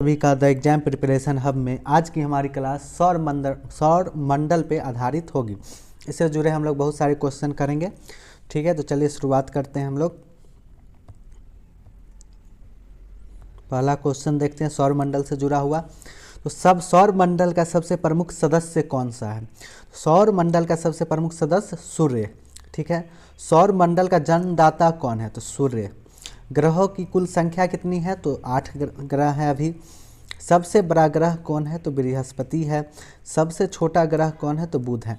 सभी का the exam preparation hub में आज की हमारी क्लास सौर मंडल पे आधारित होगी। इससे जुड़े हम लोग बहुत सारे क्वेश्चन करेंगे। ठीक है, तो चलिए शुरुआत करते हैं हम लोग। पहला क्वेश्चन देखते हैं सौर मंडल से जुड़ा हुआ। तो सब सौर मंडल का सबसे प्रमुख सदस्य कौन सा है? सौर मंडल का सबसे प्रमुख सदस्य सूर्य। ठीक है, सौर मंडल का जन्मदाता कौन है? तो सूर्य। ग्रहों की कुल संख्या कितनी है? तो 8 ग्रह हैं अभी। सबसे बड़ा ग्रह कौन है? तो बृहस्पति है। सबसे छोटा ग्रह कौन है? तो बुध है।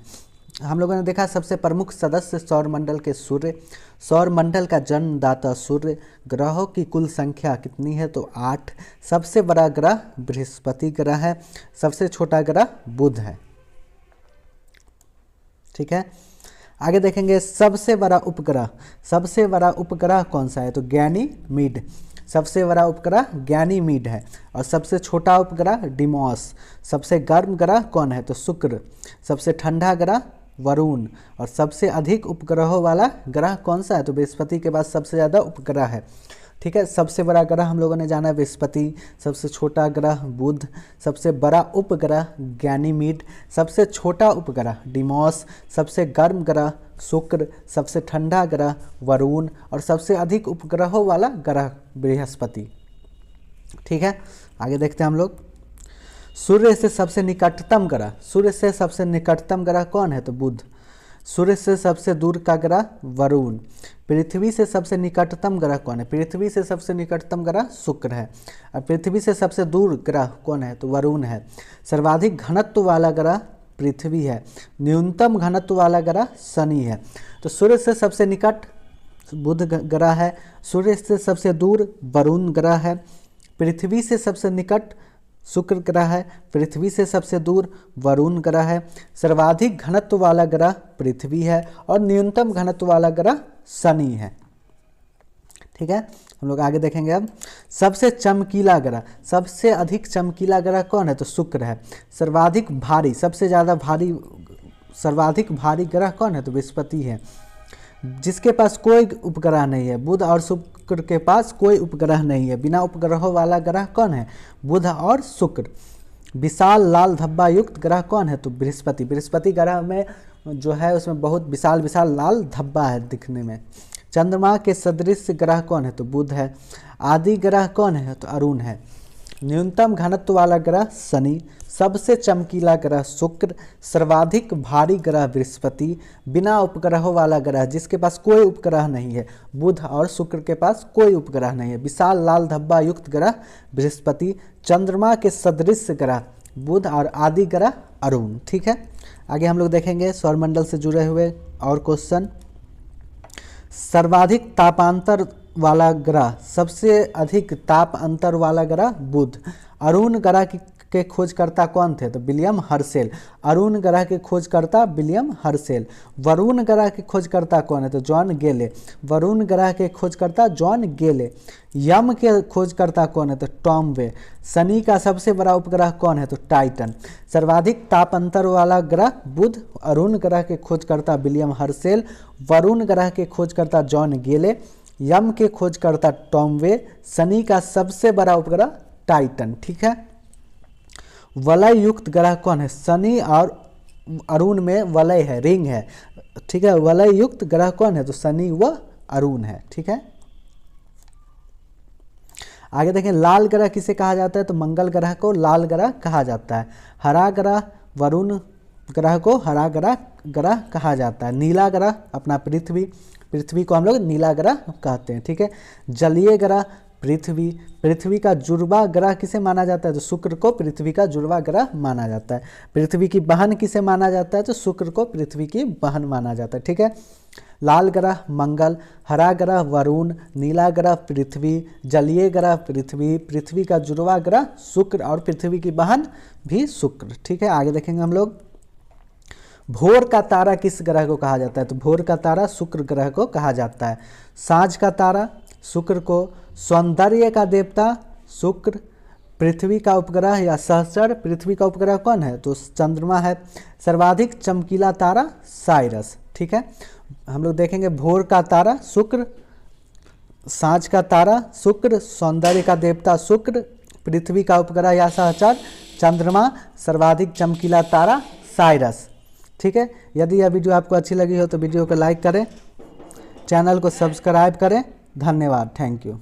हम लोगों ने देखा सबसे प्रमुख सदस्य सौरमंडल के सूर्य, सौरमंडल का जन्मदाता सूर्य, ग्रहों की कुल संख्या कितनी है? तो 8। सबसे बड़ा ग्रह बृहस्पति ग्रह है, सबसे छोटा ग्रह बुध है। ठीक है, आगे देखेंगे सबसे बड़ा उपग्रह। सबसे बड़ा उपग्रह कौन सा है? तो गैनीमीड। सबसे बड़ा उपग्रह गैनीमीड है। और सबसे छोटा उपग्रह डिमॉस। सबसे गर्म ग्रह कौन है? तो शुक्र। सबसे ठंडा ग्रह वरुण। और सबसे अधिक उपग्रहों वाला ग्रह कौन सा है? तो बृहस्पति के बाद सबसे ज़्यादा उपग्रह है। ठीक है, सबसे बड़ा ग्रह हम लोगों ने जाना बृहस्पति, सबसे छोटा ग्रह बुध, सबसे बड़ा उपग्रह गैनीमीड, सबसे छोटा उपग्रह डिमॉस, सबसे गर्म ग्रह शुक्र, सबसे ठंडा ग्रह वरुण और सबसे अधिक उपग्रहों वाला ग्रह बृहस्पति। ठीक है, आगे देखते हैं हम लोग। सूर्य से सबसे निकटतम ग्रह, सूर्य से सबसे निकटतम ग्रह कौन है? तो बुध। सूर्य से सबसे दूर का ग्रह वरुण। पृथ्वी से सबसे निकटतम ग्रह कौन है? पृथ्वी से सबसे निकटतम ग्रह शुक्र है। और पृथ्वी से सबसे दूर ग्रह कौन है? तो वरुण है। सर्वाधिक घनत्व वाला ग्रह पृथ्वी है। न्यूनतम घनत्व वाला ग्रह शनि है। तो सूर्य से सबसे निकट बुध ग्रह है, सूर्य से सबसे दूर वरुण ग्रह है, पृथ्वी से सबसे निकट शुक्र ग्रह है, पृथ्वी से सबसे दूर वरुण ग्रह है, सर्वाधिक घनत्व वाला ग्रह पृथ्वी है और न्यूनतम घनत्व वाला ग्रह शनि है। ठीक है, हम लोग आगे देखेंगे अब। सबसे चमकीला ग्रह, सबसे अधिक चमकीला ग्रह कौन है? तो शुक्र है। सर्वाधिक भारी, सबसे ज़्यादा भारी, सर्वाधिक भारी ग्रह कौन है? तो बृहस्पति है, जिसके पास कोई उपग्रह नहीं है। बुध और शुक्र के पास कोई उपग्रह नहीं है। बिना उपग्रहों वाला ग्रह कौन है? बुध और शुक्र। विशाल लाल धब्बा युक्त ग्रह कौन है? तो बृहस्पति। बृहस्पति ग्रह में जो है उसमें बहुत विशाल विशाल लाल धब्बा है दिखने में। चंद्रमा के सदृश ग्रह कौन है? तो बुध है। आदि ग्रह कौन है? तो अरुण है। न्यूनतम घनत्व वाला ग्रह शनि, सबसे चमकीला ग्रह शुक्र, सर्वाधिक भारी ग्रह बृहस्पति, बिना उपग्रहों वाला ग्रह जिसके पास कोई उपग्रह नहीं है बुध और शुक्र के पास कोई उपग्रह नहीं है, विशाल लाल धब्बा युक्त ग्रह बृहस्पति, चंद्रमा के सदृश ग्रह बुध और आदि ग्रह अरुण। ठीक है, आगे हम लोग देखेंगे सौरमंडल से जुड़े हुए और क्वेश्चन। सर्वाधिक तापांतर वाला ग्रह, सबसे अधिक ताप अंतर वाला ग्रह बुध। अरुण ग्रह के खोजकर्ता कौन थे? तो विलियम हर्शेल। अरुण ग्रह के खोजकर्ता विलियम हर्शेल। वरुण ग्रह के खोजकर्ता कौन है? तो जॉन गेले। वरुण ग्रह के खोजकर्ता जॉन गेले। यम के खोजकर्ता कौन है? तो टॉम वे। शनि का सबसे बड़ा उपग्रह कौन है? तो टाइटन। सर्वाधिक ताप अंतर वाला ग्रह बुध। अरुण ग्रह के खोजकर्ता विलियम हर्शेल। वरुण ग्रह के खोजकर्ता जॉन गेले। यम के खोजकर्ता टॉम वे। शनि का सबसे बड़ा उपग्रह टाइटन। ठीक है, वलय युक्त ग्रह कौन है? शनि और अरुण में वलय है, रिंग है। ठीक है, वलय युक्त ग्रह कौन है? तो शनि व अरुण है। ठीक है, आगे देखें लाल ग्रह किसे कहा जाता है? तो मंगल ग्रह को लाल ग्रह कहा जाता है। हरा ग्रह वरुण ग्रह को हरा ग्रह कहा जाता है। नीला ग्रह अपना पृथ्वी, पृथ्वी को हम लोग नीला ग्रह कहते हैं। ठीक है, जलीय ग्रह पृथ्वी, पृथ्वी का जुड़वा ग्रह किसे माना जाता है? तो शुक्र को पृथ्वी का जुड़वा ग्रह माना जाता है। पृथ्वी की बहन किसे माना जाता है? तो शुक्र को पृथ्वी की बहन माना जाता है। ठीक है, लाल ग्रह मंगल, हरा ग्रह वरुण, नीला ग्रह पृथ्वी, जलीय ग्रह पृथ्वी, पृथ्वी का जुड़वा ग्रह शुक्र और पृथ्वी की बहन भी शुक्र। ठीक है, आगे देखेंगे हम लोग। भोर का तारा किस ग्रह को कहा जाता है? तो भोर का तारा शुक्र ग्रह को कहा जाता है। सांझ का तारा शुक्र को, सौंदर्य का देवता शुक्र, पृथ्वी का उपग्रह या सहचर पृथ्वी का उपग्रह कौन है? तो चंद्रमा है। सर्वाधिक चमकीला तारा साइरस। ठीक है, हम लोग देखेंगे भोर का तारा शुक्र, सांझ का तारा शुक्र, सौंदर्य का देवता शुक्र, पृथ्वी का उपग्रह या सहचर चंद्रमा, सर्वाधिक चमकीला तारा साइरस। ठीक है, यदि यह वीडियो आपको अच्छी लगी हो तो वीडियो को लाइक करें, चैनल को सब्सक्राइब करें। धन्यवाद, थैंक यू।